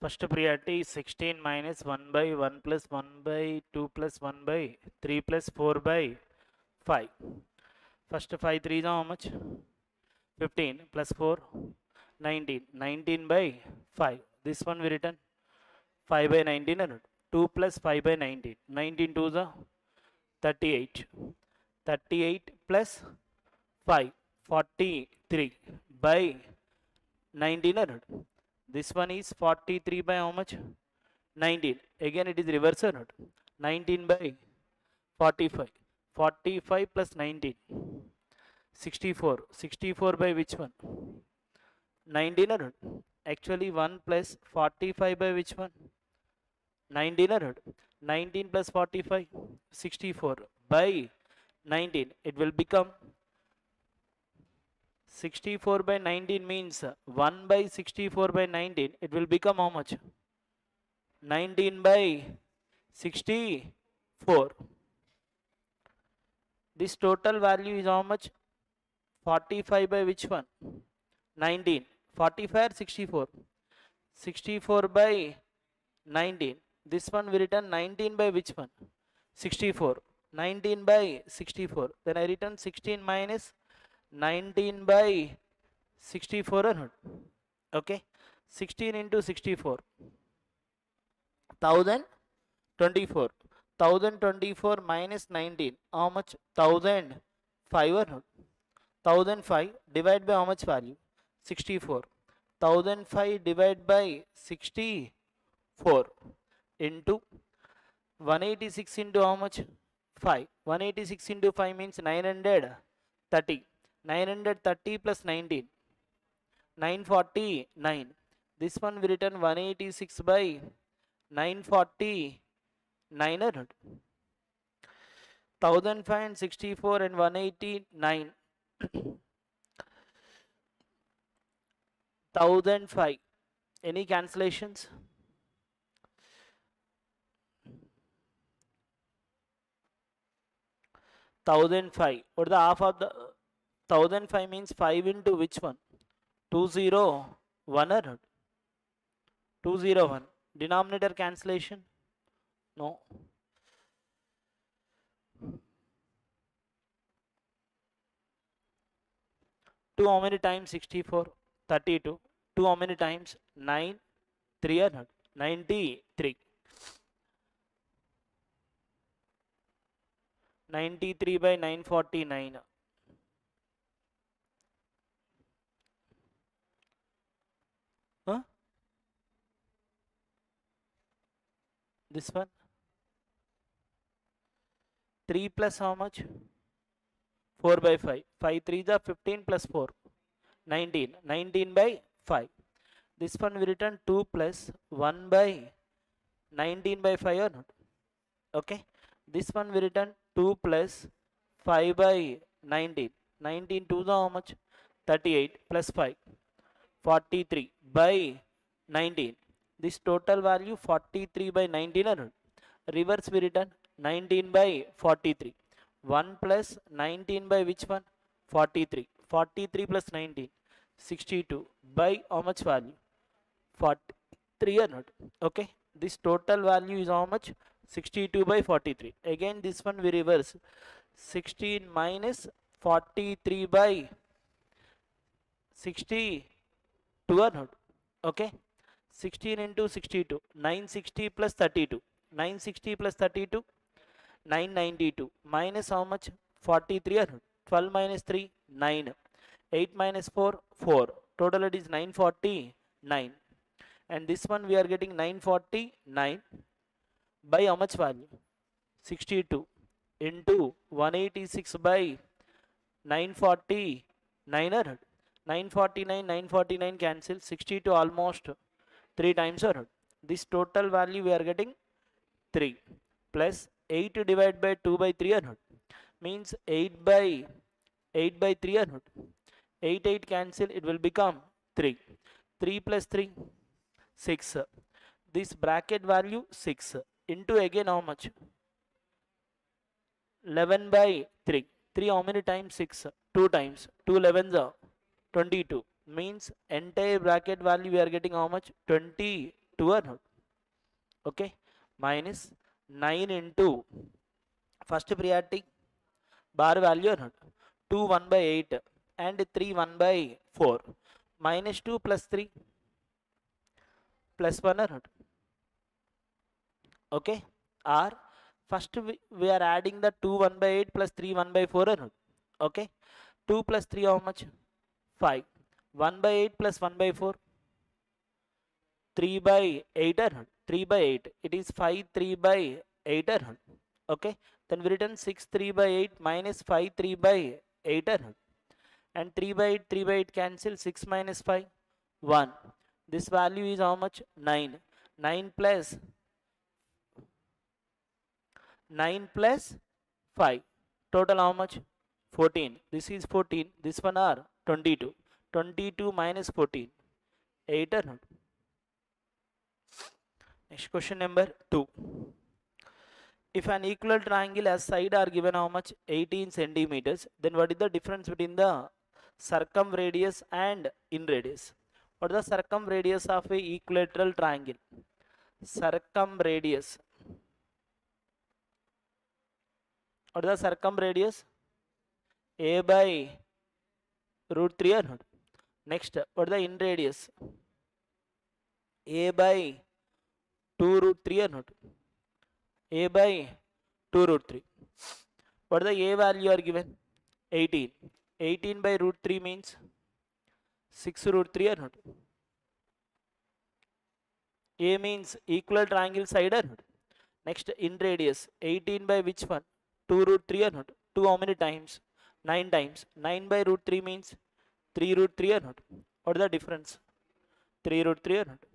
First priority is 16 minus 1 by 1 plus 1 by 2 plus 1 by 3 plus 4 by 5. First 5 3 is how much? 15 plus 4, 19. 19 by 5. This one we written 5 by 19 and 2 plus 5 by 19. 19 to the 38. 38 plus 5, 43 by 1900. This one is 43 by how much? 19. Again it is reverse or not? 19 by 45. 45 plus 19. 64. 64 by which one? 19 or not? Actually 1 plus 45 by which one? 19 or not? 19 plus 45. 64 by 19. It will become 64 by 19 means 1 by 64 by 19. It will become how much? 19 by 64. This total value is how much? 45 by which one? 19. 45 or 64? 64 by 19. This one we written 19 by which one? 64. 19 by 64. Then I written 16 minus 19 by 64 or not? Okay. 16 into 64. 1024. 1024 minus 19. How much? 1005 or not? 1005 divided by how much value? 64. 1005 divided by 64 into 186 into how much? 5. 186 into 5 means 930. 930 plus 19. 949. This one we written 186 by 949 or not? 1064 and 189. 1005. Any cancellations? 1005. What is the half of the 1005 means 5 into which one? 201 or not? 201. Denominator cancellation? No. 2 how many times 64? 32. 2 how many times? 9. 3 or not? 93. 93 by 949. Huh? This one? 3 plus how much? 4 by 5. 5 3 is 15 plus 4. 19. 19 by 5. This one we written 2 plus 1 by 19 by 5 or not? Okay. This one we written 2 plus 5 by 19. 19 to the how much? 38 plus 5. 43 by 19. This total value 43 by 19 or not? Reverse we written 19 by 43. 1 plus 19 by which one? 43. 43 plus 19. 62 by how much value? 43 or not? Okay. This total value is how much? 62 by 43. Again this one we reverse. 16 minus 43 by 62 or not? Okay. 16 into 62. 960 plus 32. 960 plus 32. 992 minus how much? 43 or not? 12 minus 3. 9. 8 minus 4. 4. Total it is 949. And this one we are getting 949 by how much value? 62 into 186 by 949 or not? 949, 949 cancel. 62 almost 3 times or not? This total value we are getting 3 plus 8 divided by 2 by 3 or not? Means 8 by 3 or not? 8 8 cancel, it will become 3. 3 plus 3, 6. This bracket value 6 into again how much? 11 by 3. 3 how many times? 6. 2 times. 2 11s are 22. Means entire bracket value we are getting how much? 22. 2 or not. Okay, minus 9 into first priority bar value or not, 2 1 by 8 and 3 1 by 4, minus 2 plus 3 plus 1 or not. Okay, or first we are adding the 2 1 by 8 plus 3 1 by 4 or not. Okay, 2 plus 3 how much? 5. 1 by 8 plus 1 by 4, 3 by 8 or not? 3 by 8, it is 5 3 by 8 or not? Okay, then we written 6 3 by 8 minus 5 3 by 8 or not? And 3 by 8 3 by 8 cancel, 6 minus 5 1. This value is how much? 9. 9 plus 5, total how much? 14. This is 14, this one are 22. 22 minus 14, 8 or not? Next question number 2. If an equal triangle has side are given how much? 18 centimeters, then what is the difference between the circumradius and inradius? What is the circumradius of a equilateral triangle? Circumradius. What is the circumradius? A by root 3 or not? Next, what is the inradius? A by 2 root 3 or not? A by 2 root 3. What is the A value are given? 18. 18 by root 3 means 6 root 3 or not? A means equal triangle side or not? Next, in radius, 18 by which one? 2 root 3 or not? 2 how many times? 9 times. 9 by root 3 means 3 root 3 or not? What is the difference? 3 root 3 or not?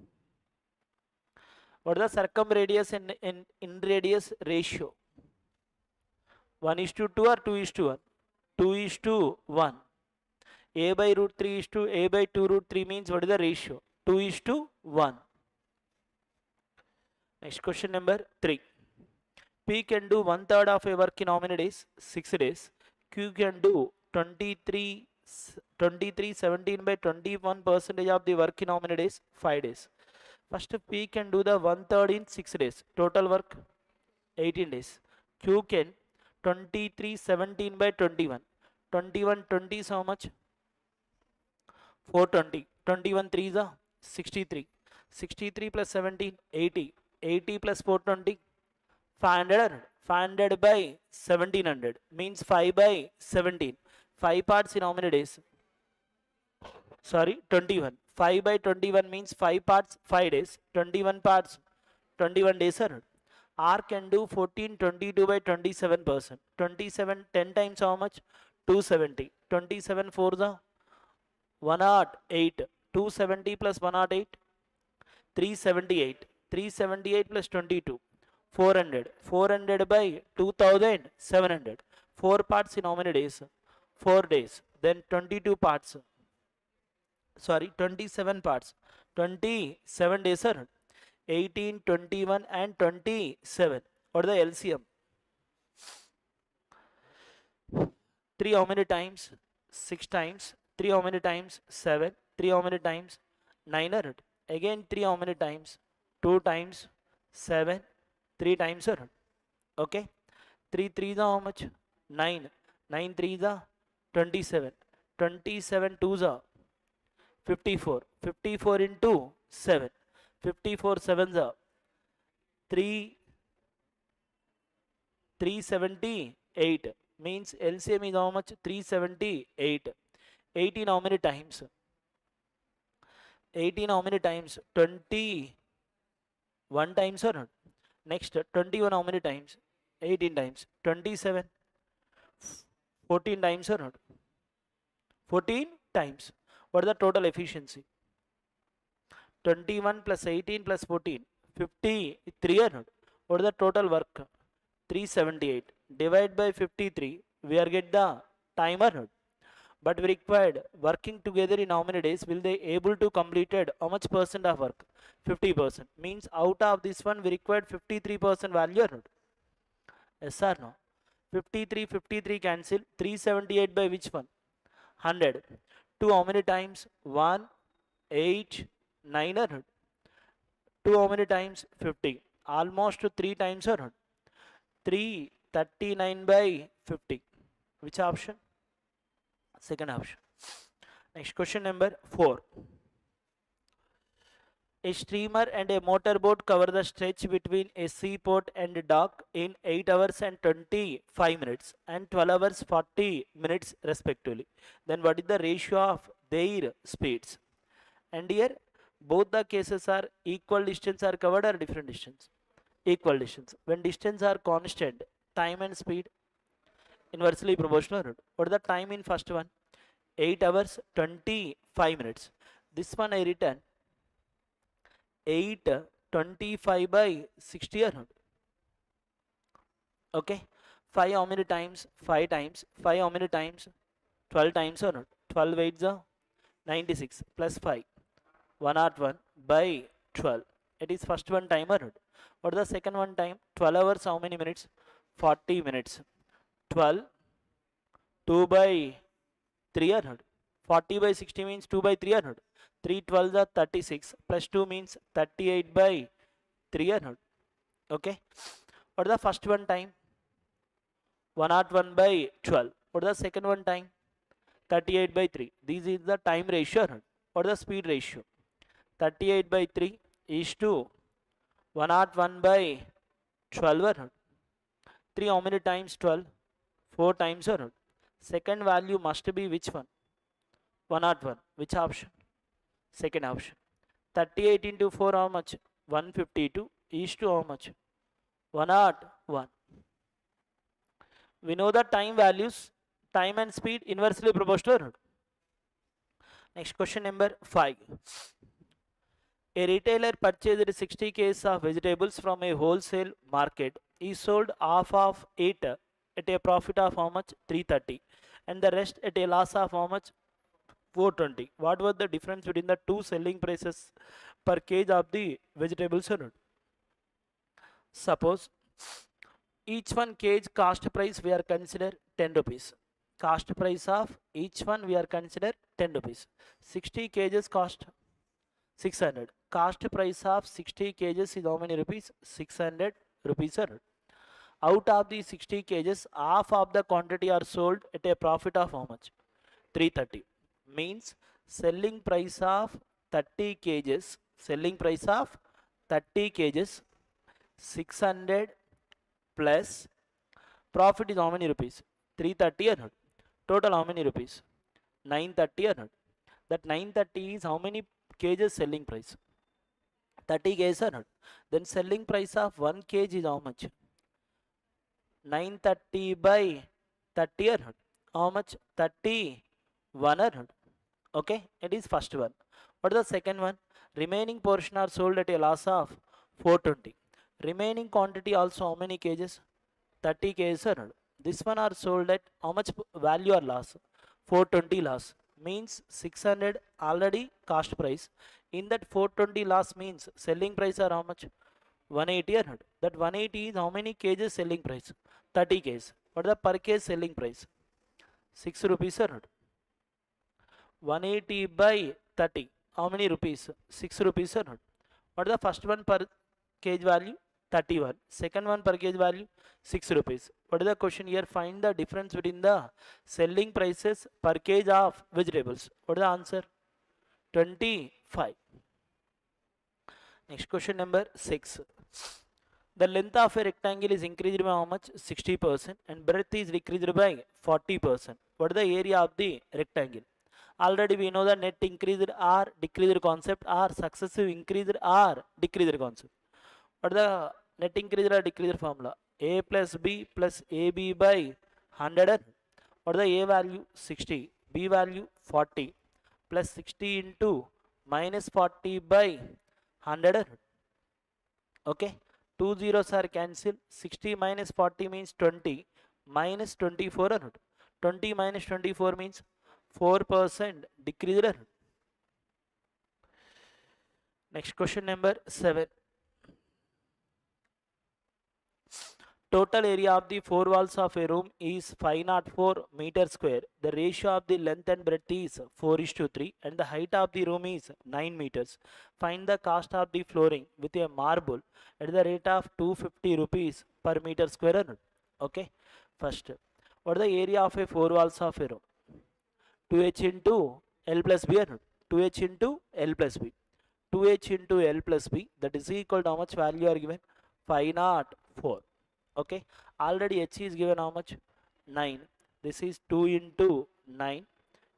What is the circumradius and inradius ratio? 1:2 or 2:1? 2:1. A by root 3 is to A by 2 root 3 means what is the ratio? 2:1. Next question number 3. P can do 1/3 of a work in how many days? 6 days. Q can do 23 17 by 21% of the work in how many days? 5 days. First, P can do the 1/3 in 6 days. Total work 18 days. Q can 23 17 by 21. 21 20 is how much? 420. 21 3 is 63. 63 plus 17 80. 80 plus 420 500. 500 by 1700 means 5 by 17. 5 parts in how many days? Sorry, 21. 5 by 21 means 5 parts 5 days. 21 parts 21 days. R can do 14 22 by 27%. 27 10 times how much? 270. 27 4 the 108. 270 plus 108 378. 378 plus 22 400. 400 by 2700. 4 parts in how many days? 4 days. Then 22 parts. Sorry, 27 parts. 27 days, sir. 18, 21 and 27. What is the LCM? 3 how many times? 6 times. 3 how many times? 7. 3 how many times? 9. Again 3 how many times? 2 times 7. 3 times, sir. Okay. 3 3 is how much? 9. 9 3 is 27. 27 2 is 54. 54 into 7. 54 7 is 378. Means LCM is how much? 378. 18 how many times? 18 how many times? 21 times or not? Next, 21 how many times? 18 times. 27 14 times or not? 14 times. What is the total efficiency? 21 plus 18 plus 14 53 or not? What is the total work? 378. Divide by 53. We are get the time or not? But we required working together in how many days? Will they able to completed how much percent of work? 50%. Means out of this one we required 53% value or not? Yes or no? 53 cancel. 378 by which one? 100. 2 how many times? 1 8 9 or not? 2 how many times? 50. Almost 3 times or not? 339 by 50. Which option? Second option. Next question number 4. A steamer and a motorboat cover the stretch between a seaport and a dock in 8 hours and 25 minutes and 12 hours 40 minutes respectively. Then what is the ratio of their speeds? And here both the cases are equal distance are covered or different distance? Equal distance. When distance are constant, time and speed inversely proportional. What is the time in first one? 8 hours 25 minutes. This one I written 825 by 60 or not? Okay. 5 how many times? 5 times. 5 how many times? 12 times or not? 12 8s are 96 plus 5. 101 by 12. It is first one time or not? What is the second one time? 12 hours how many minutes? 40 minutes. 12 2 by 3 or not? 40 by 60 means 2 by 3 or not? 3 12 are 36 plus 2 means 38 by 3 or not? Okay. What is the first one time? 101 by 12. What is the second one time? 38 by 3. This is the time ratio or not? What is the speed ratio? 38 by 3 is to 101 by 12 or not? 3 how many times 12? 4 times or not? Second value must be which one? 101. Which option? Second option. 38 into 4 how much? 152 is to how much? 101. We know the time values, time and speed inversely proportional. Next question number 5. A retailer purchased 60 kgs of vegetables from a wholesale market. He sold half of it at a profit of how much? 330. And the rest at a loss of how much? 420. What was the difference between the two selling prices per kg of the vegetables? Suppose each one kg cost price we are consider 10 rupees. Cost price of each one we are consider 10 rupees. 60 kgs cost 600. Cost price of 60 kgs is how many rupees? 600 rupees. Out of the 60 kgs, half of the quantity are sold at a profit of how much? 330. Means selling price of 30 kgs. Selling price of 30 kgs 600 plus profit is how many rupees? 330 or not? Total how many rupees? 930 or not? That 930 is how many kgs selling price? 30 kgs or not? Then selling price of 1 kg is how much? 930 by 30 or not? How much? 31 or not? Okay, it is first one. What is the second one? Remaining portion are sold at a loss of 420. Remaining quantity also how many kgs? 30 kgs or not? This one are sold at how much value or loss? 420 loss. Means 600 already cost price. In that 420 loss means selling price are how much? 180 or not? That 180 is how many kgs selling price? 30 kgs. What is the per kg selling price? 6 rupees or not? 180 by 30. How many rupees? 6 rupees or not? What is the first one per kg value? 31. Second one per kg value? 6 rupees. What is the question here? Find the difference between the selling prices per kg of vegetables. What is the answer? 25. Next question number 6. The length of a rectangle is increased by how much? 60% and breadth is decreased by 40%. What is the area of the rectangle? Already we know the net increased or decreased concept or successive increased or decreased concept. What is the net increased or decreased formula? A plus B plus AB by 100. What is the A value? 60. B value 40 plus 60 into minus 40 by 100. Okay. 2 zeros are cancelled. 60 minus 40 means 20 minus 24 or not? 20 minus 24 means 4% decreased. Next question number 7. Total area of the four walls of a room is 504 meter square. The ratio of the length and breadth is 4:3 and the height of the room is 9 meters. Find the cost of the flooring with a marble at the rate of 250 rupees per meter square. Okay, first, what is the area of a four walls of a room? 2h into L plus B, 2h into L plus B. 2h into L plus B, that is equal to how much value are given? 504. Okay, already h is given how much? 9. This is 2 into 9.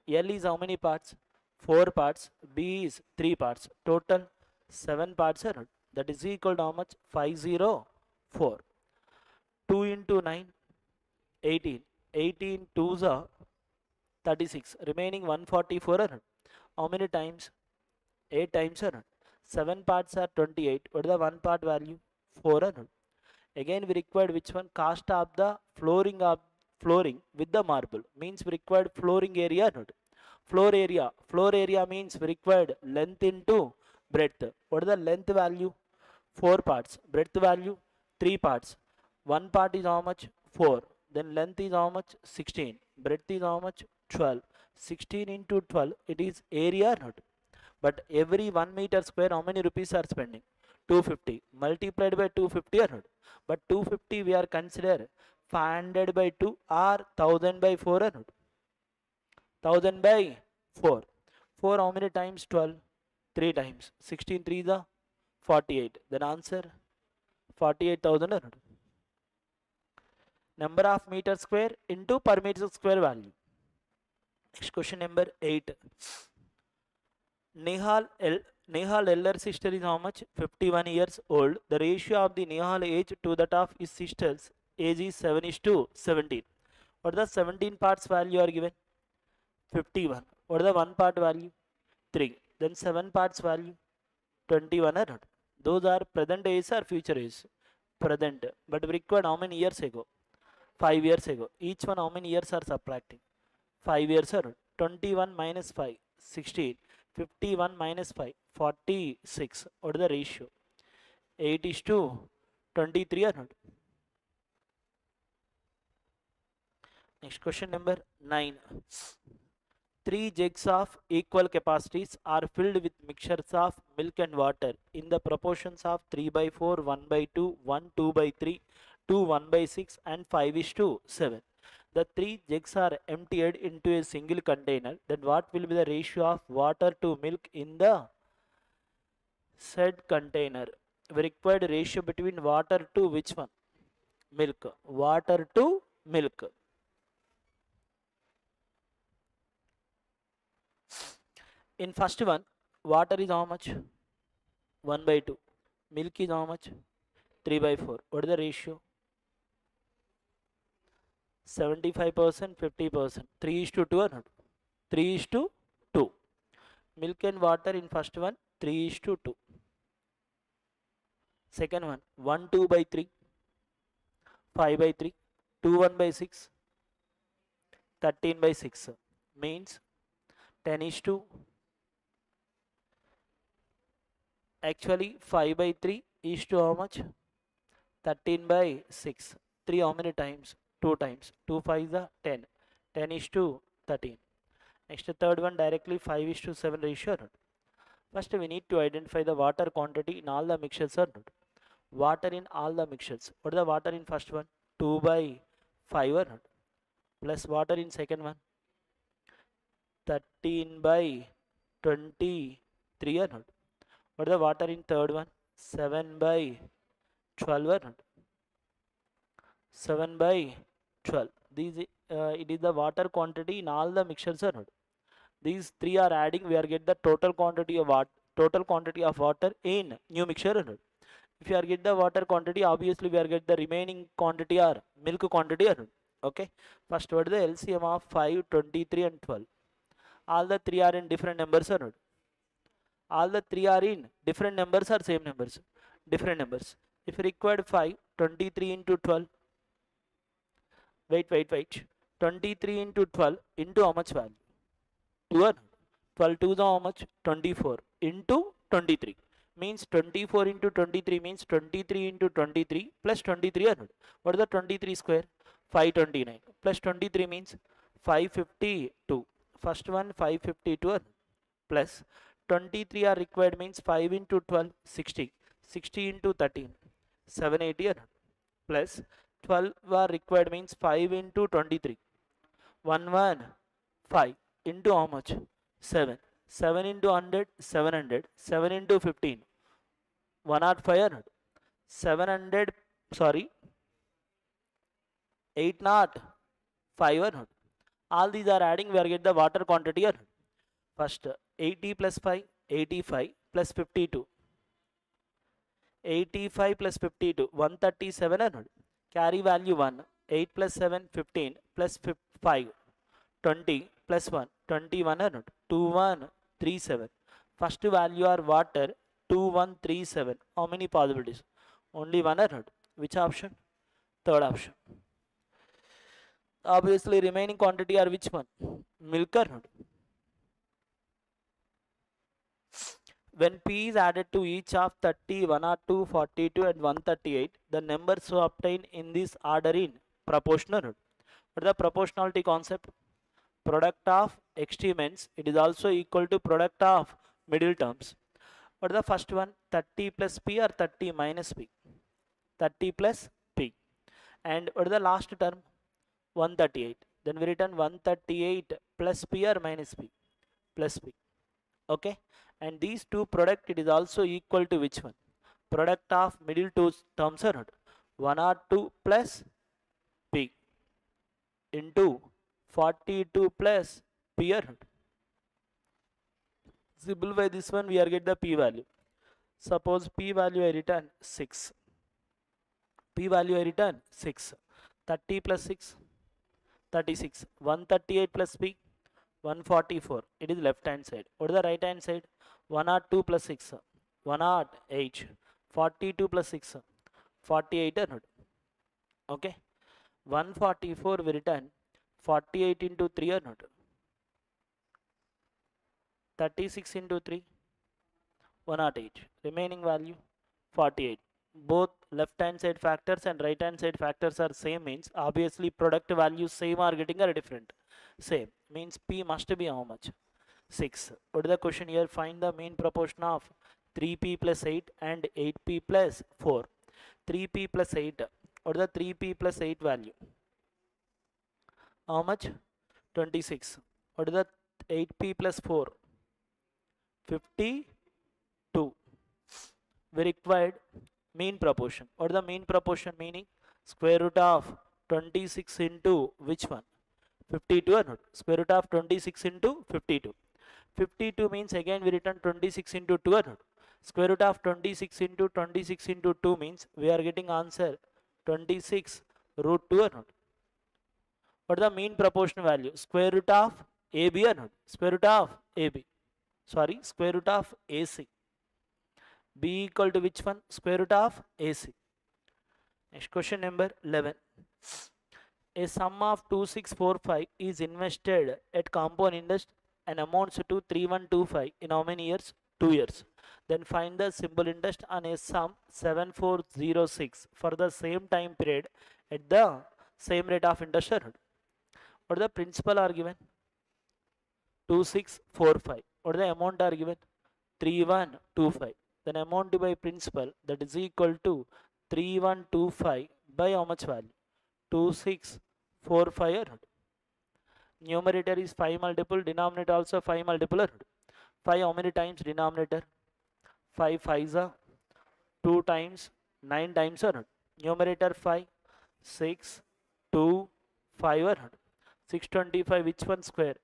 L is how many parts? 4 parts. B is 3 parts. Total 7 parts are, that is equal to how much? 504. 2 into 9, 18. 18 2s are 36. Remaining 144 are, how many times? 8 times are, 7 parts are 28. What is the 1 part value? 400. Again we required which one? Cost of the flooring with the marble. Means we required flooring area. Floor area means we required length into breadth. What is the length value? 4 parts. Breadth value 3 parts. 1 part is how much? 4. Then length is how much? 16. Breadth is how much? 12. 16 into 12, it is area. But every 1 meter square, how many rupees are spending? 250. Multiplied by 250 or not? But 250 we are consider 500 by 2 or 1000 by 4 or not? 1000 by 4. 4 how many times? 12. 3 times. 16 3 is 48. Then answer 48,000 or not? Number of meter square into per meter square value. Next question number 8. Nehal elder sister is how much? 51 years old. The ratio of the Nehal age to that of his sister's age is 7:17. What are the 17 parts value are given? 51. What is the 1 part value? 3. Then 7 parts value? 21 are not. Those are present age or future age? Present. But we required how many years ago? 5 years ago. Each one how many years are subtracting? 5 years are 21 minus 5, 16. 51 minus 5, 46. What is the ratio? 8:23 or not? Next question number 9. 3 jugs of equal capacities are filled with mixtures of milk and water in the proportions of 3 by 4, 1 by 2, 1 2 by 3, 2 1 by 6 and 5:7. The 3 jugs are emptied into a single container. Then what will be the ratio of water to milk in the said container? We required ratio between water to which one? Milk. Water to milk. In first one, water is how much? 1 by 2. Milk is how much? 3 by 4. What is the ratio? 75%, 50%. 3:2 or not? 3:2. Milk and water in first one, 3:2. Second one, 1 2 by 3, 5 by 3, 2 1 by 6, 13 by 6. Means 10:2. Actually 5 by 3 is to how much? 13 by 6. 3 how many times? 2 times. 2 5 is 10. 10:13. Next third one, directly 5:7 ratio. First we need to identify the water quantity in all the mixtures. Water in all the mixtures. What is the water in first one? 2 by 5 plus water in second one 13 by 23 or not? What is the water in third one? 7 by 12 or not? 7 by 12. It is the water quantity in all the mixtures or not? These three are adding, we are get the total quantity of water in new mixture or not? If you are get the water quantity, obviously we are get the remaining quantity or milk quantity or not? Okay. First, what is the LCM of 5, 23 and 12? All the three are in different numbers or not? All the three are in different numbers or same numbers? Different numbers. If you required 5, 23 into 12. Wait. 23 into 12 into how much value? 2 or 12 to the how much? 24 into 23. means 24 into 23 means 23 into 23 plus 23 ಅನ್ನೋದು. What is the 23 square? 529 plus 23 means 552. First one 552 ಅನ್ನೋದು. Plus 23 are required means 5 into 12 60. 60 into 13 780 ಅನ್ನೋದು. Plus 12 are required means 5 into 23 115 into how much? 7. 7 into 100 700. 7 into 15 105 700 sorry 805. All these are adding, we are get the water quantity here. First 80 plus 5 85 plus 52 85 plus 52 137 ಅನ್ನೋದು. Carry value 1 8 plus 7 15 plus 5 20 plus 1 21 ಅನ್ನೋದು. 2137. First value are water 2137. How many possibilities? Only one ಅನ್ನೋದು. Which option? Third option. Obviously remaining quantity are which one? Milk ಅನ್ನೋದು. When P is added to each of 30, 102, 42 and 138, the numbers so obtained in this order in proportional. What is the proportionality concept? Product of extrements, it is also equal to product of middle terms. What is the first one? 30 plus P or 30 minus P? 30 plus P. And what is the last term? 138. Then we return 138 plus P or minus P? Plus P. Okay. And these two product, it is also equal to which one? Product of middle two terms are 102 plus P into 42 plus P. Simplify this one, we are get the P value. Suppose P value I return 6. P value I return 6. 30 plus 6 36. 138 plus P 144. It is left hand side. What is the right hand side? 102 plus 6 108. 42 plus 6 48. Okay. 144 we return 48 into 3 or not? 36 into 3 108. Remaining value 48. Both left hand side factors and right hand side factors are same, means obviously product values same are getting or different? Same, means P must be how much? 6. What is the question here? Find the mean proportion of 3P plus 8 and 8P plus 4. 3P plus 8. What is the 3P plus 8 value? How much? 26. What is the 8P plus 4? 52. We required mean proportion. What is the mean proportion meaning? Square root of 26 into which one? 52 or not? Square root of 26 into 52. 52 means again we return 26 into 2 or not? Square root of 26 into 26 into 2 means we are getting answer 26 root 2 or not? What is the mean proportion value? Square root of AB or not? Square root of AB. Sorry, square root of AC. B equal to which one? Square root of AC. Next question number 11. A sum of 2645 is invested at compound interest and amounts to 3125 in how many years? 2 years. Then find the simple interest on a sum 7406 for the same time period at the same rate of interest. What the principal are given? 2645. What the amount are given? 3125. Then amount by principal, that is equal to 3125 by how much value? 2645. Numerator is 5 multiple, denominator also 5 multiple. 5 how many times denominator? 5 5s are 2 times 9 times or not? Numerator 5 6 2 5 or not? 625 which one square?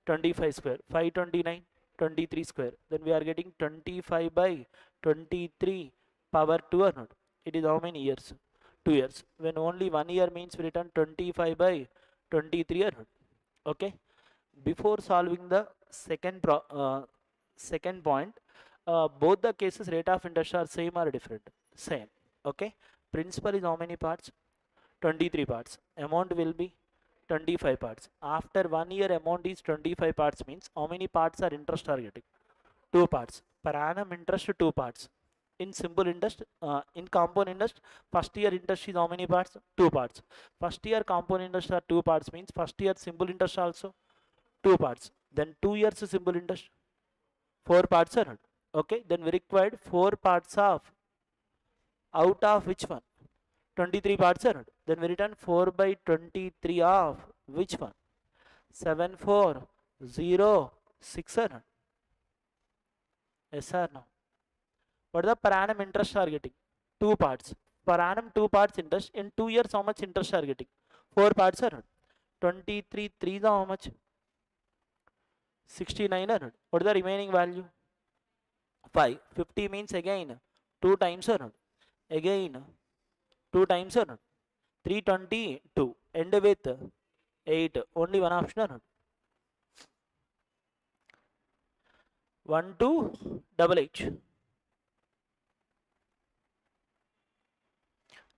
25 square. 529 23 square. Then we are getting 25 by 23 power 2 or not? It is how many years? 2 years. When only 1 year means we return 25 by 23 or not? Okay. Before solving the second point, both the cases rate of interest are same or different? Same. Okay. Principal is how many parts? 23 parts. Amount will be 25 parts. After 1 year amount is 25 parts means how many parts are interest are getting? 2 parts. Per annum interest 2 parts. In simple interest, in compound interest, first year interest is how many parts? 2 parts. First year compound interest are 2 parts, means first year simple interest also 2 parts. Then 2 years simple interest 4 parts are not. Okay, then we required 4 parts of, out of which one? 23 parts are not. Then we return 4 by 23 of which one? 7 4 0 6 are not. Yes or no? What the per annum interest are getting? 2 parts. Per annum 2 parts interest. In 2 years how much interest are getting? 4 parts are not. 23 3 is how much? 69 are not. What is the remaining value? 5. 50 means again 2 times or not. Again 2 times or not. 322. End with 8. Only one option or not. 1 2 double H.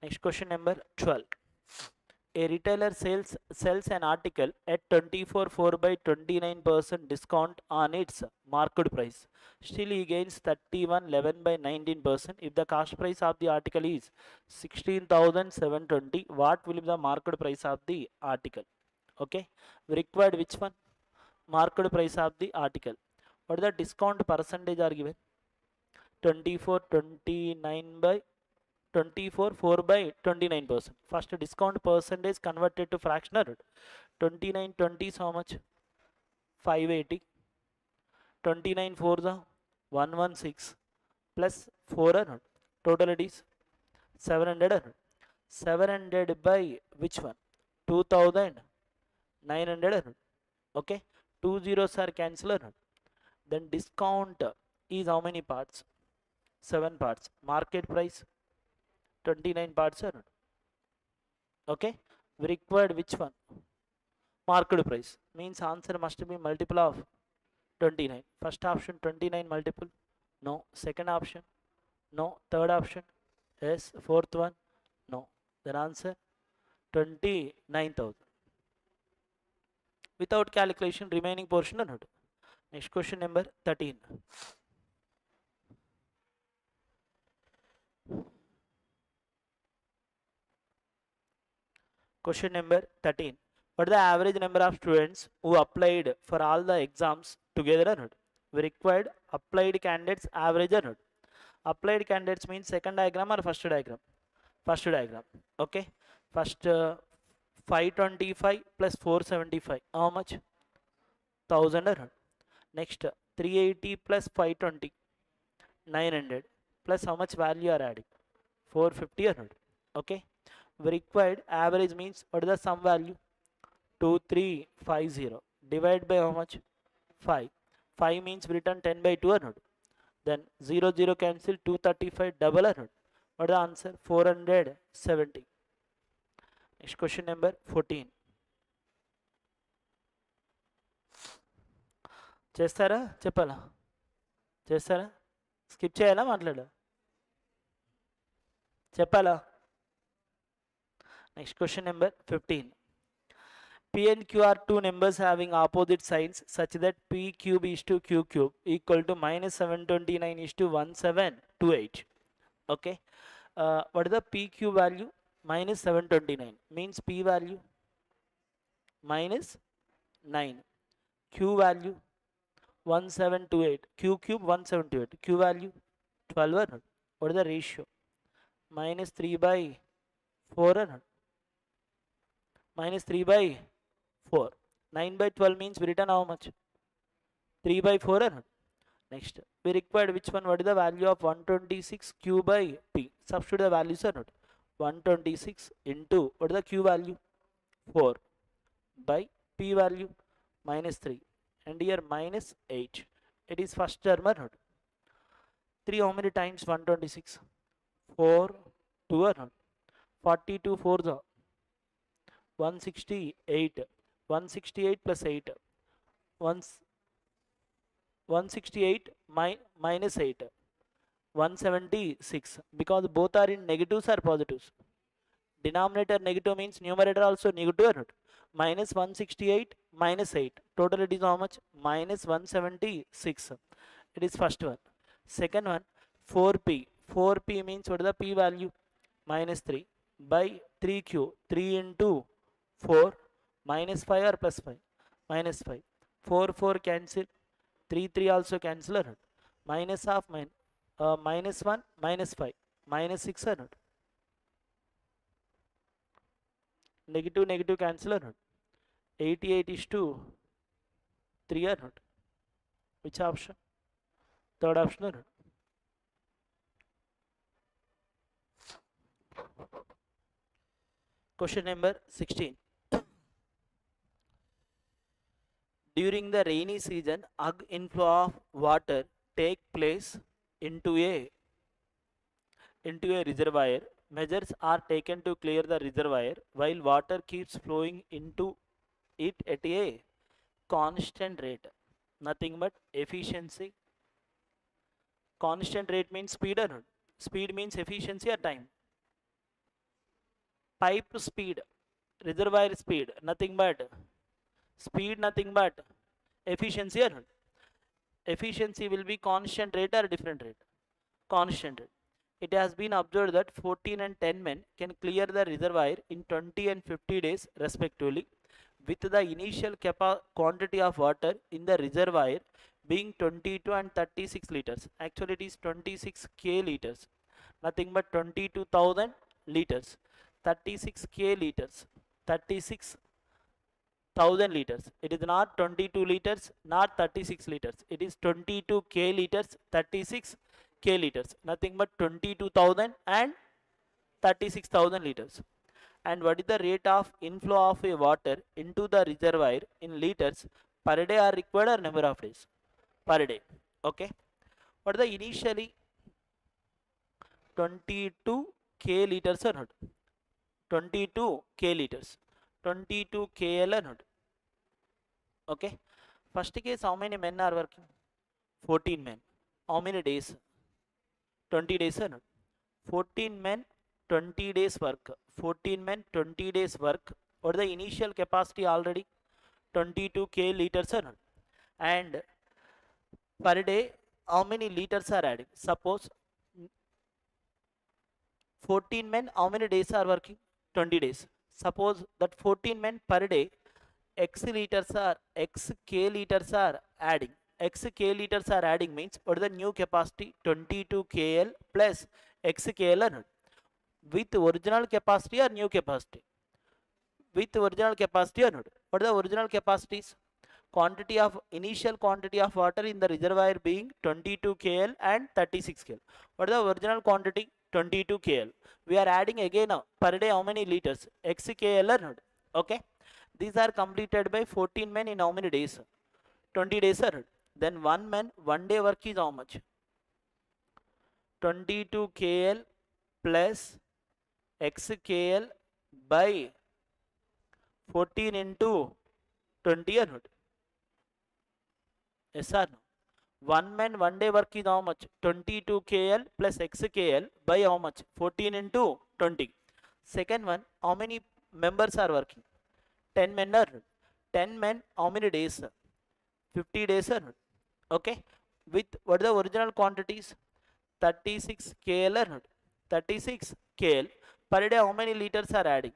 Next question number 12. A retailer sells an article at 24.4 by 29% discount on its market price. Still he gains 31.11 by 19%. If the cost price of the article is 16,720, what will be the market price of the article? Okay, we required which one? Market price of the article. What is the discount percentage are given? 24 29 by 24 4 by 29%. First discount percentage converted to fractional. 29 20 is how much? 580. 29 4 is 116 plus 400. Total it is 700. 700 by which one? 2900. Okay, 2 zeros are cancelled. Then discount is how many parts? 7 parts. Market price 29 parts are not. Okay, we required which one? Market price. Means answer must be multiple of 29. First option 29 multiple. No. Second option. No. Third option. Yes. Fourth one. No. Then answer 29,000. Without calculation, remaining portion or not. Next question number 13. Question number 13. What is the average number of students who applied for all the exams together or not? We required applied candidates average or not? Applied candidates means second diagram or first diagram? First diagram. Okay. First 525 plus 475. How much? 1000 or not? Next 380 plus 520. 900 plus how much value are adding? 450 or not? Okay. We required average means what is the sum value? 2350. Divide by how much? 5. 5 means we return 10 by 2 or not? Then 0 0 cancel, 235 double or not? What is the answer? 470. Next question number 14. చేస్తారా చెప్పాలా? చేస్తారా? Skip చేయాలా మాట్లాడా? చెప్పాలా? Next question number 15. P and Q are two numbers having opposite signs such that P cube is to Q cube equal to minus 729 is to 1728. Okay. What is the P cube value? Minus 729 means P value minus 9. Q value 1728. Q cube 1728. Q value 12. What is the ratio? Minus 3 by 4. Minus 3 by 4. 9 by 12 means we return how much? 3 by 4. Next, we required which one? What is the value of 126 Q by P? Substitute the values or not? 126 into, what is the Q value? 4 by P value minus 3. And here minus 8. It is first term or not? 3 how many times 126? 4, 2 or not? 42 4 the 168. 168 plus 8. 168 minus 8. 176. Because both are in negatives or positives. Denominator negative means numerator also negative or not? Minus 168 minus 8. Total it is how much? Minus 176. It is first one. Second one, 4p. 4p means what is the p value? Minus 3 by 3q. 3 into 4 minus 5 or plus 5? Minus 5. 4 4 cancel. 3 3 also cancel or not? Minus half minus 1 minus 5 minus 6 or not? Negative negative cancel or not? 88 is to 3 or not? Which option? Third option or not? Question number 16. During the rainy season, inflow of water take place into a reservoir. Measures are taken to clear the reservoir while water keeps flowing into it at a constant rate. Nothing but efficiency. Constant rate means speed or not? Speed means efficiency or time. Pipe speed, reservoir speed, nothing but speed, nothing but efficiency or not? Efficiency will be constant rate or different rate? Constant rate. It has been observed that 14 and 10 men can clear the reservoir in 20 and 50 days respectively, with the initial quantity of water in the reservoir being 22 and 36 liters. Actually it is 26 k liters, nothing but 22,000 liters. 36 k liters, 36,000 liters. It is not 22 liters, not 36 liters. It is 22 k liters, 36 k liters. Nothing but 22,000 and 36,000 liters. And what is the rate of inflow of a water into the reservoir in liters per day are required or number of days? Per day. Okay. What is the initially 22 k liters or not? 22 k liters. 22 kl or not? Okay. First case, how many men are working? 14 men. How many days? 20 days or not? 14 men, 20 days work. 14 men, 20 days work. What is the initial capacity already? 22 k liters or not? And per day, how many liters are adding? Suppose 14 men, how many days are working? 20 days. Suppose that 14 men per day, x k liters are adding. X k liters are adding means what is the new capacity? 22 kl plus x kl or not? With original capacity or new capacity? With original capacity or not? What are the original capacities? Initial quantity of water in the reservoir being 22 kl and 36 kl. What is the original quantity? 22 kl. We are adding again per day how many liters? X kl or not? Okay. These are completed by 14 men in how many days? 20 days or not? Then one man, one day work is how much? 22 kl plus x kl by 14 into 20 or not? Yes or no? One man, one day work is how much? 22 kl plus x kl by how much? 14 into 20. Second one, how many members are working? 10 men or not? 10 men, how many days? 50 days or not? Okay. With what are the original quantities? 36 kl or not? 36 kl. Per day, how many liters are adding?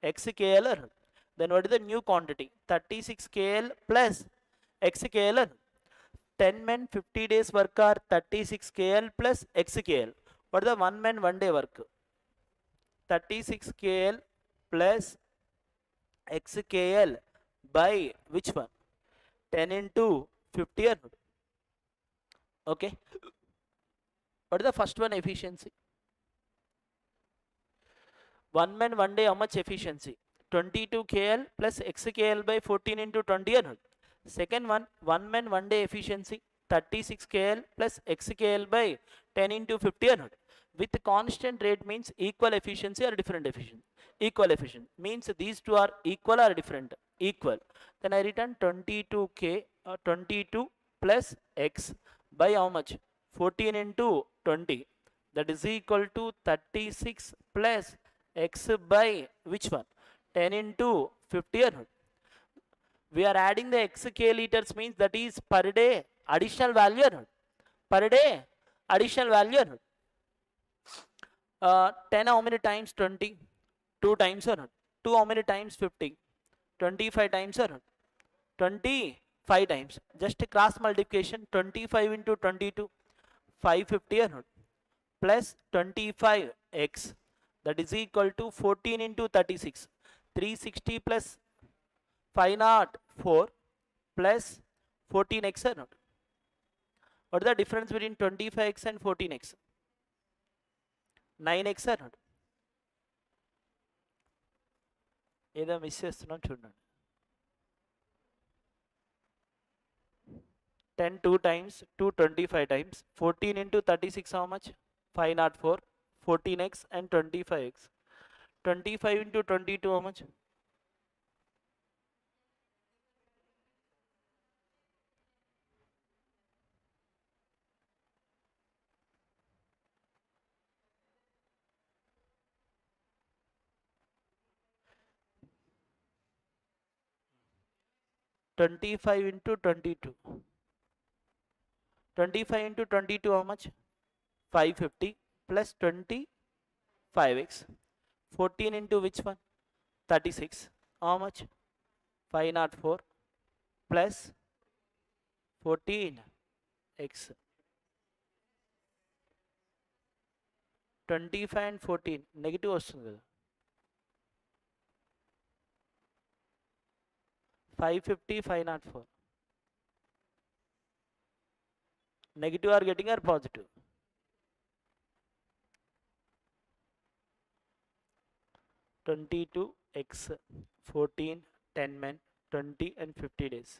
X kl or not? Then what is the new quantity? 36 kl plus x kl or not? 10 men 50 days work are 36 kl plus x kl. What is the one man one day work? 36 kl plus x kl by which one? 10 into 50 or not? Okay. What is the first one efficiency? One man one day how much efficiency? 22 kl plus x kl by 14 into 20 or not? Second one man one day efficiency 36 kl plus x kl by 10 into 50 or not? With constant rate means equal efficiency or different efficiency? Equal efficiency means these two are equal or different? Equal. Then I return 22 plus x by how much? 14 into 20. That is equal to 36 plus x by which one? 10 into 50 or not? We are adding the x k liters means that is per day additional value or not? Per day additional value or not? 10 how many times 20? 2 times or not? 2 how many times 50? 25 times or not? 25 times. Just a cross multiplication. 25 into 22, 550 or not? Plus 25x, that is equal to 14 into 36, 360 plus 504 plus 14x or not? What is the difference between 25x and 14x? 9x or not? ఏదో miss చేస్తున్నాం చూడండి. 10 2 times, 2 25 times, 14 into 36 how much? 504, 14x and 25x. 25 into 22 how much? 25 into 22. 25 into 22 how much? 550 plus 25x. 14 into which one? 36. How much? 504 plus 14x. 25 and 14 negative వస్తుంది కదా. 550 504. Negative are getting or positive? (22x) 14 10 men 20 and 50 days.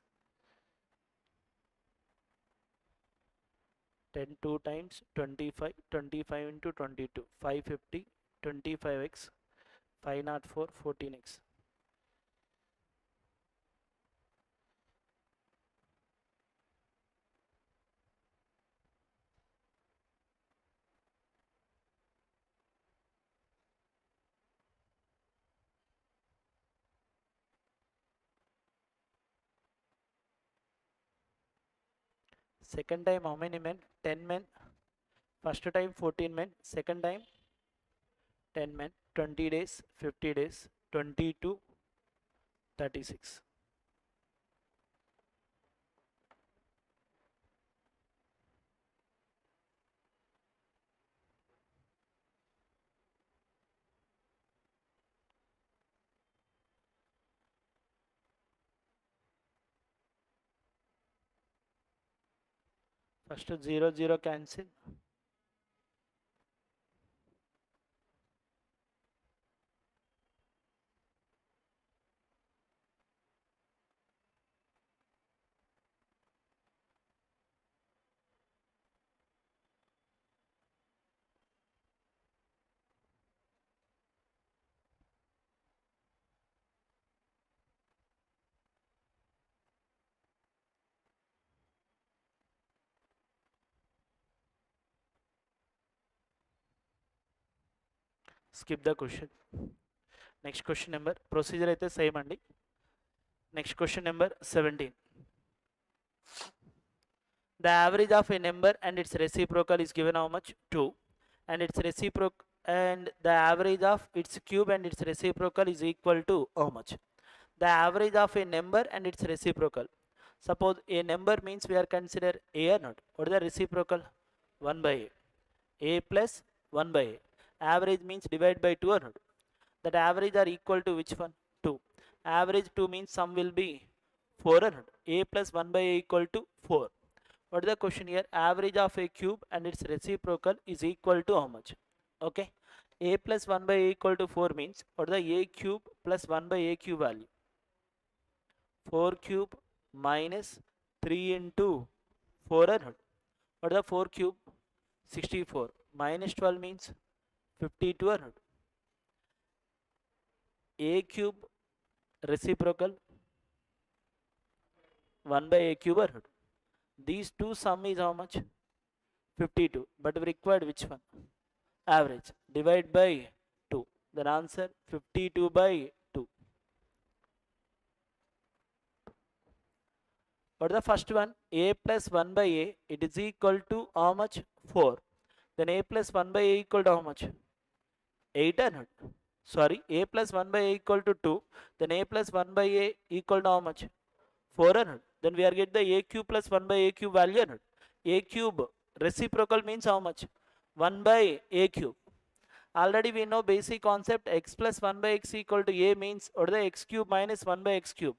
10 2 times 25, 25 into 22, 550, 25x, 504, 14x. Second time how many men? 10 men. First time 14 men. Second time 10 men. 20 days, 50 days, 22, 36. First 0 0 cancel. Skip the question. Next question number, procedure అయితే same అండి. Next question number 17. The average of a number and its reciprocal is given how much? 2. And its reciprocal and the average of its cube and its reciprocal is equal to how much? The average of a number and its reciprocal. Suppose a number means we are consider a or not. What is the reciprocal? 1 by a. A plus 1 by a. Average means divide by 2 or not. That average are equal to which one? 2. Average 2 means sum will be 4 or not. A plus 1 by a equal to 4. What is the question here? Average of a cube and its reciprocal is equal to how much? Okay. A plus 1 by a equal to 4 means what is the a cube plus 1 by a cube value? 4 cube minus 3 into 4 or not. What is the 4 cube? 64 minus 12 means 52 or not. A cube reciprocal 1 by a cube or not. These two sum is how much? 52. But we required which one? Average. Divide by 2. The answer 52 by 2. What is the first one? A plus 1 by a, it is equal to how much? 4. Then a plus 1 by a equal to how much? 800. Sorry, a plus 1 by a equal to 2. Then a plus 1 by a equal to how much? 400. Then we are get the a cube plus 1 by a cube value 100. A cube reciprocal means how much? 1 by a cube. Already we know basic concept, x plus 1 by x equal to a means or the x cube minus 1 by x cube.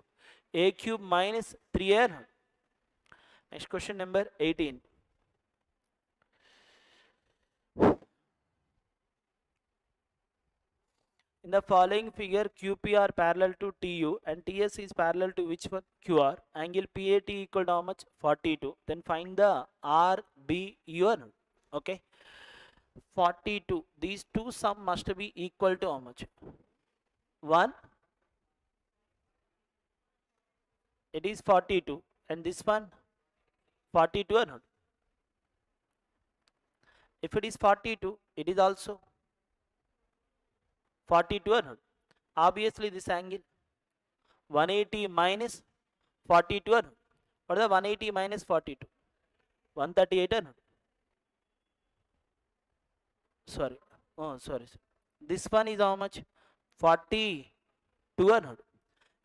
A cube minus 3a. Next question number 18. In the following figure, QP are parallel to TU and TS is parallel to which one? QR. Angle PAT equal to how much? 42. Then find the RBU. Okay. 42. These two sum must be equal to how much? 1. It is 42. And this one 42 or not? If it is 42, it is also 42 or not? Obviously this angle 180 minus 42 or not? What is the 180 minus 42? 138 or not? Sorry. Oh, sorry. This one is how much? 42 or not?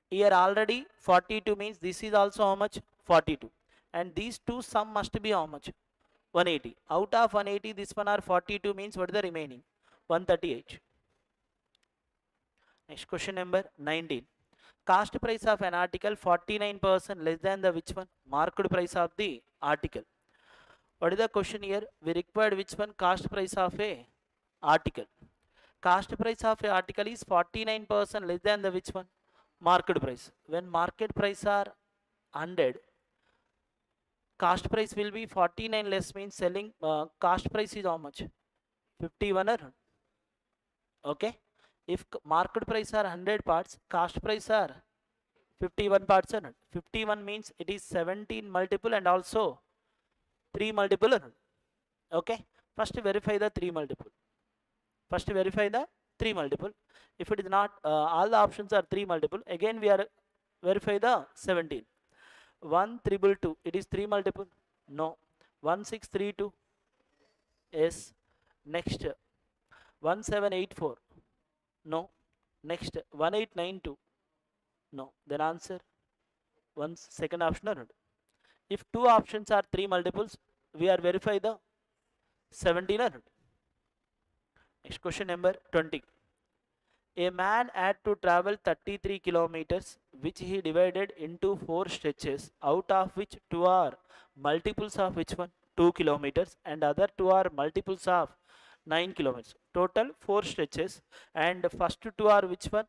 Here already 42 means this is also how much? 42. And these two sum must be how much? 180. Out of 180, this one are 42 means what is the remaining? 138. Next question number 19. Cost price of an article 49% less than the which one? Market price of the article. What is the question here? We required which one? Cost price of a article. Cost price of a article is 49% less than the which one? Market price. When market price are 100, cost price will be 49 less means selling cost price is how much? 51 or 100. Okay. If market price are 100 parts, cost price are 51 parts or 100. 51 means it is 17 multiple and also 3 multiple or 100. Okay. First verify the 3 multiple. First verify the 3 multiple. If it is not, all the options are 3 multiple. Again we are verify the 17. 1322. It is 3 multiple. No. 1632. Yes. Next 1784. No. Next 1892. No. Then answer one second option or not. If two options are 3 multiples, we are verify the 17 or not. Next question number 20. A man had to travel 33 kilometers, which he divided into 4 stretches, out of which 2 are multiples of which one? 2 kilometers, and other 2 are multiples of 9 kilometers. Total 4 stretches, and first 2 are which one?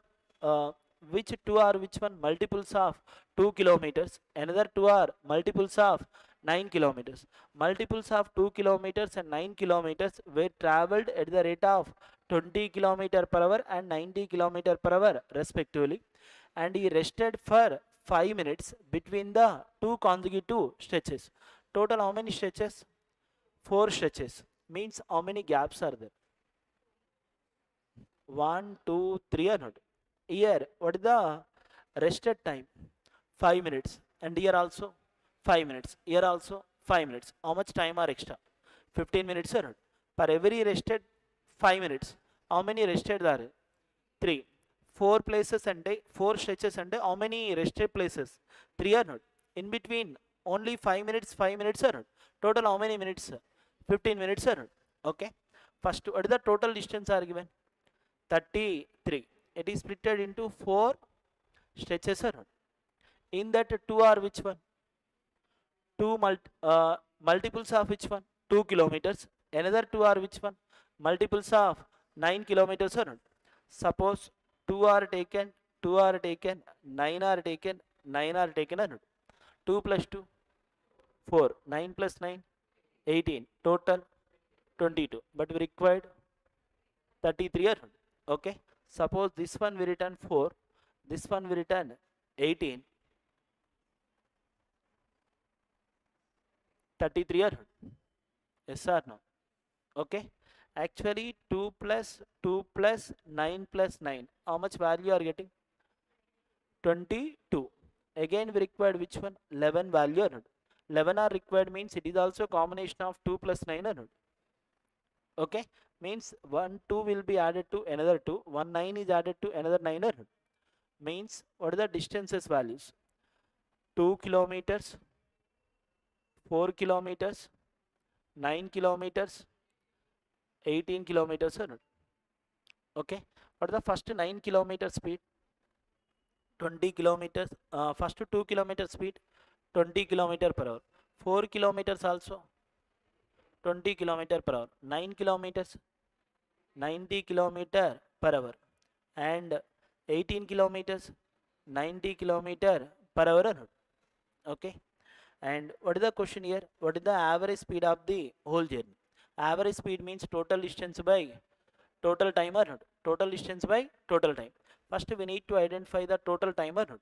Which 2 are which one? Multiples of 2 kilometers. Another 2 are multiples of 9 kilometers. Multiples of 2 kilometers and 9 kilometers were traveled at the rate of 20 km per hour and 90 km per hour respectively, and he rested for 5 minutes between the 2 consecutive stretches. Total how many stretches? 4 stretches. Means how many gaps are there? 1, 2, 3 or not? Here what is the rested time? 5 minutes. And here also 5 minutes. Here also 5 minutes. How much time are extra? 15 minutes or not? For every rested 5 minutes. How many rested are? 3. 4 places and 4 stretches and how many rested places? 3 or not? In between only 5 minutes or not? Total how many minutes? 15 minutes or not? Okay. First what is the total distance are given? 33. It is split into 4 stretches or not? In that 2 are which one? 2 multiples of which one? 2 kilometers. Another 2 are which one? Multiples of 9 kilometers or not? Suppose 2 are taken, 2 are taken, 9 are taken, 9 are taken or not? 2 plus 2, 4, 9 plus 9, 18, total 22. But we required 33 or not? Okay. Suppose this one we return 4, this one we return 18, 33 or not? Yes or no? Okay. Actually 2 plus 2 plus 9 plus 9. How much value you are getting? 22. Again we required which one? 11 value or not? 11 are required means it is also combination of 2 plus 9 or not? Okay, means 1 2 will be added to another 2, 1 9 is added to another 9 or not? Means what are the distances values? 2 kilometers, 4 kilometers, 9 kilometers, 18 kilometers or not? Okay, what are the first 9 kilometer speed? 20 kilometers. First 2 kilometer speed 20 kilometer per hour. 4 kilometers also 20 kilometer per hour. 9 kilometers 90 kilometer per hour, and 18 kilometers 90 kilometer per hour or not? Okay, and what is the question here? What is the average speed of the whole journey? Average speed means total distance by total time or not? Total distance by total time. First we need to identify the total time or not?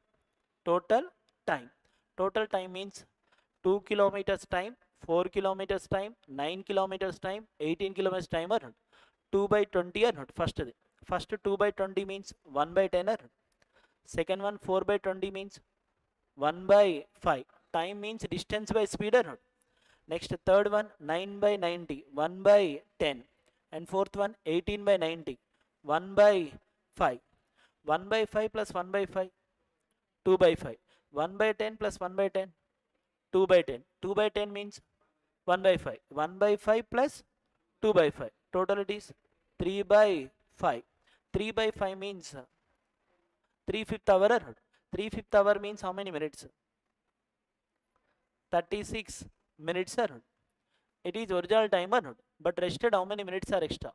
Total time. Total time means 2 kilometers time, 4 kilometers time, 9 kilometers time, 18 kilometers time or not? 2 by 20 or not? First 2 by 20 means 1 by 10 or not? Second one 4 by 20 means 1 by 5. Time means distance by speed or not? Next third one 9 by 90, 1 by 10. And fourth one 18 by 90, 1 by 5. 1 by 5 plus 1 by 5, 2 by 5. 1 by 10 plus 1 by 10, 2 by 10. 2 by 10 means 1 by 5. 1 by 5 plus 2 by 5. Total it is 3 by 5. 3 by 5 means 3/5 hour. 3/5 hour means how many minutes? 36 minutes or not? It is original time or not? But rested how many minutes are extra?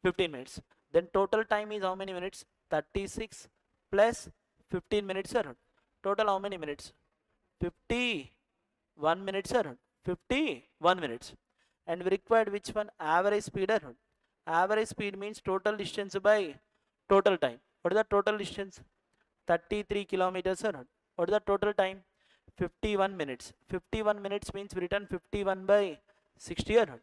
15 minutes. Then total time is how many minutes? 36 plus 15 minutes or not? Total how many minutes? 51 minutes or not? 51 minutes. And we required which one? Average speed or not? Average speed means total distance by total time. What is the total distance? 33 kilometers or not? What is the total time? 51 minutes. 51 minutes means we return 51 by 60 or not?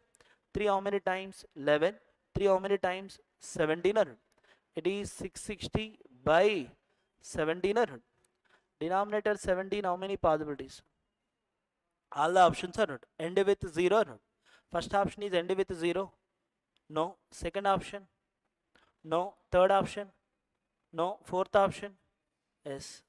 3 how many times? 11. 3 how many times? 17 or not? It is 660 by 17 or not? Denominator 17, how many possibilities? All the options are not. End with 0 or not? First option is end with 0. No. Second option? No. Third option? No. Fourth option? Yes.